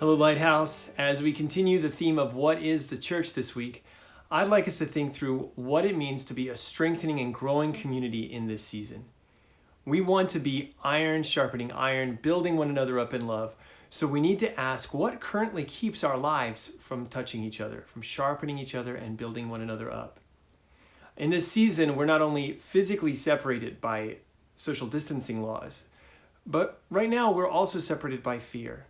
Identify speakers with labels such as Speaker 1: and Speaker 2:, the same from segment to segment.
Speaker 1: Hello, Lighthouse. As we continue the theme of what is the church this week, I'd like us to think through what it means to be a strengthening and growing community in this season. We want to be iron sharpening iron, building one another up in love. So we need to ask what currently keeps our lives from touching each other, from sharpening each other and building one another up. In this season, we're not only physically separated by social distancing laws, but right now we're also separated by fear.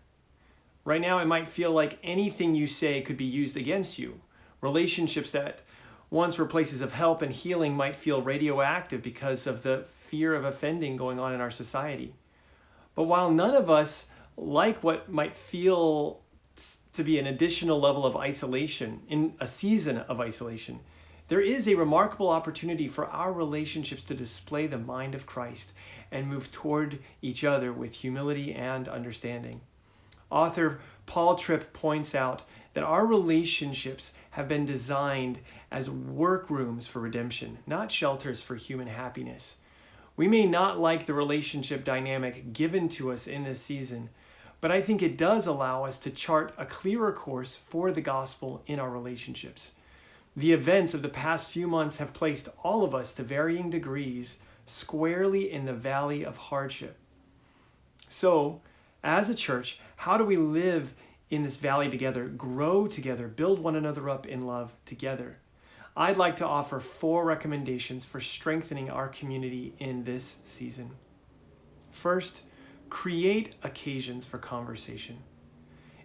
Speaker 1: Right now, it might feel like anything you say could be used against you. Relationships that once were places of help and healing might feel radioactive because of the fear of offending going on in our society. But while none of us like what might feel to be an additional level of isolation, in a season of isolation, there is a remarkable opportunity for our relationships to display the mind of Christ and move toward each other with humility and understanding. Author Paul Tripp points out that our relationships have been designed as workrooms for redemption, not shelters for human happiness. We may not like the relationship dynamic given to us in this season, but I think it does allow us to chart a clearer course for the gospel in our relationships. The events of the past few months have placed all of us to varying degrees squarely in the valley of hardship. So, as a church, how do we live in this valley together, grow together, build one another up in love together? I'd like to offer 4 recommendations for strengthening our community in this season. First, create occasions for conversation.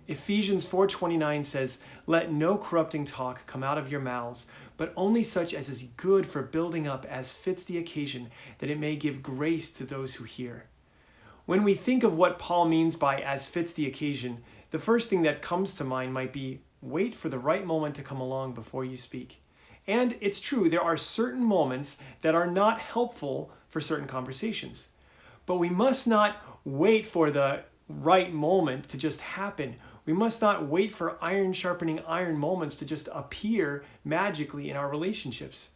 Speaker 1: Ephesians 4:29 says, "Let no corrupting talk come out of your mouths, but only such as is good for building up as fits the occasion, that it may give grace to those who hear." When we think of what Paul means by "as fits the occasion," the first thing that comes to mind might be wait for the right moment to come along before you speak. And it's true, there are certain moments that are not helpful for certain conversations. But we must not wait for the right moment to just happen. We must not wait for iron sharpening iron moments to just appear magically in our relationships.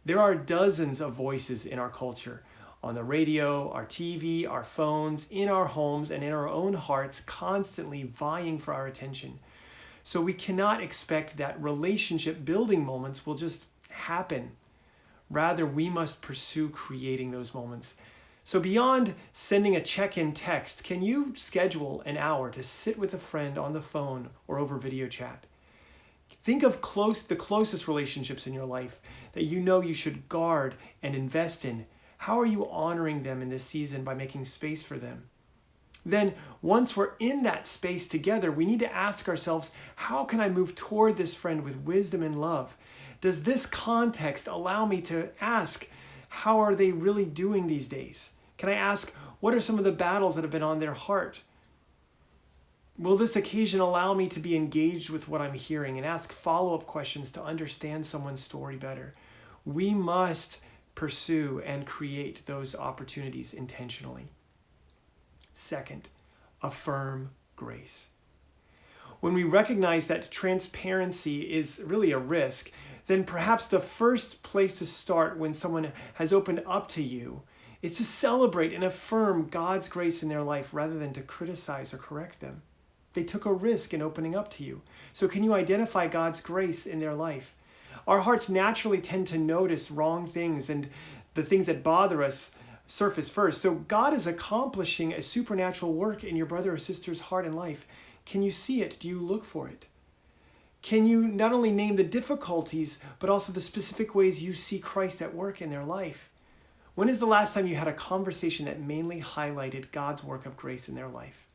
Speaker 1: There are dozens of voices in our culture, on the radio, our TV, our phones, in our homes, and in our own hearts, constantly vying for our attention. So we cannot expect that relationship building moments will just happen. Rather, we must pursue creating those moments. So beyond sending a check-in text, can you schedule an hour to sit with a friend on the phone or over video chat? Think of the closest relationships in your life that you know you should guard and invest in. How are you honoring them in this season by making space for them? Then, once we're in that space together, we need to ask ourselves, how can I move toward this friend with wisdom and love? Does this context allow me to ask, how are they really doing these days? Can I ask, what are some of the battles that have been on their heart? Will this occasion allow me to be engaged with what I'm hearing and ask follow-up questions to understand someone's story better? We must pursue and create those opportunities intentionally. Second, affirm grace. When we recognize that transparency is really a risk, then perhaps the first place to start when someone has opened up to you is to celebrate and affirm God's grace in their life rather than to criticize or correct them. They took a risk in opening up to you. So can you identify God's grace in their life? Our hearts naturally tend to notice wrong things, and the things that bother us surface first. So God is accomplishing a supernatural work in your brother or sister's heart and life. Can you see it? Do you look for it? Can you not only name the difficulties, but also the specific ways you see Christ at work in their life? When is the last time you had a conversation that mainly highlighted God's work of grace in their life?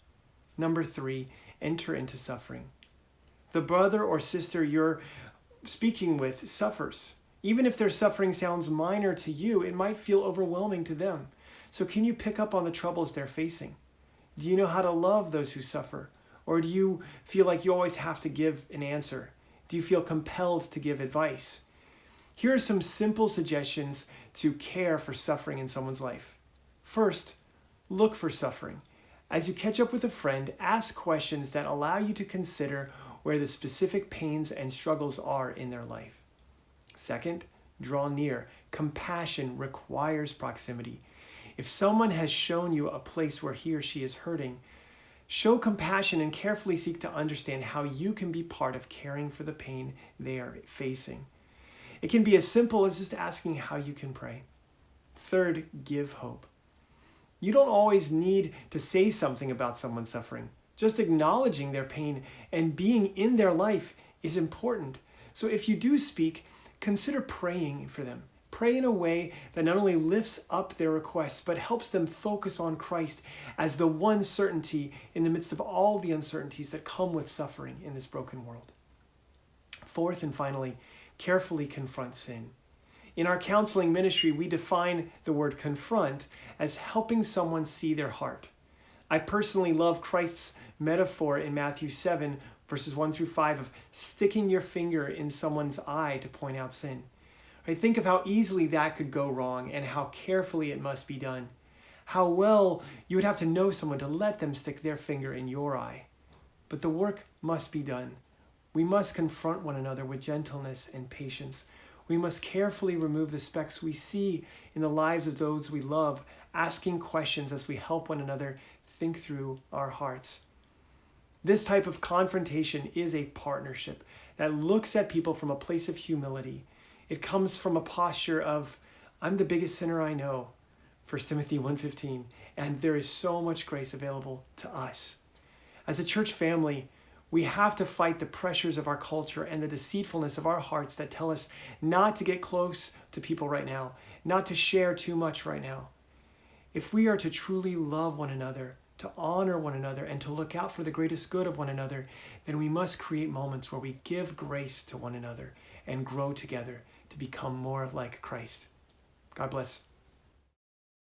Speaker 1: Number 3, enter into suffering. The brother or sister you're speaking with suffers. Even if their suffering sounds minor to you, it might feel overwhelming to them. So can you pick up on the troubles they're facing? Do you know how to love those who suffer? Or do you feel like you always have to give an answer? Do you feel compelled to give advice? Here are some simple suggestions to care for suffering in someone's life. First, look for suffering. As you catch up with a friend, ask questions that allow you to consider where the specific pains and struggles are in their life. Second, draw near. Compassion requires proximity. If someone has shown you a place where he or she is hurting, Show compassion and carefully seek to understand how you can be part of caring for the pain they are facing. It can be as simple as just asking how you can pray. Third, give hope. You don't always need to say something about someone's suffering. Just acknowledging their pain and being in their life is important. So if you do speak, consider praying for them. Pray in a way that not only lifts up their requests, but helps them focus on Christ as the one certainty in the midst of all the uncertainties that come with suffering in this broken world. Fourth and finally, carefully confront sin. In our counseling ministry, we define the word confront as helping someone see their heart. I personally love Christ's metaphor in Matthew 7, verses 1 through 5 of sticking your finger in someone's eye to point out sin. Think of how easily that could go wrong and how carefully it must be done. How well you would have to know someone to let them stick their finger in your eye. But the work must be done. We must confront one another with gentleness and patience. We must carefully remove the specks we see in the lives of those we love, asking questions as we help one another think through our hearts. This type of confrontation is a partnership that looks at people from a place of humility. It comes from a posture of, I'm the biggest sinner I know, 1 Timothy 1:15, and there is so much grace available to us. As a church family, we have to fight the pressures of our culture and the deceitfulness of our hearts that tell us not to get close to people right now, not to share too much right now. If we are to truly love one another, to honor one another, and to look out for the greatest good of one another, then we must create moments where we give grace to one another and grow together to become more like Christ. God bless.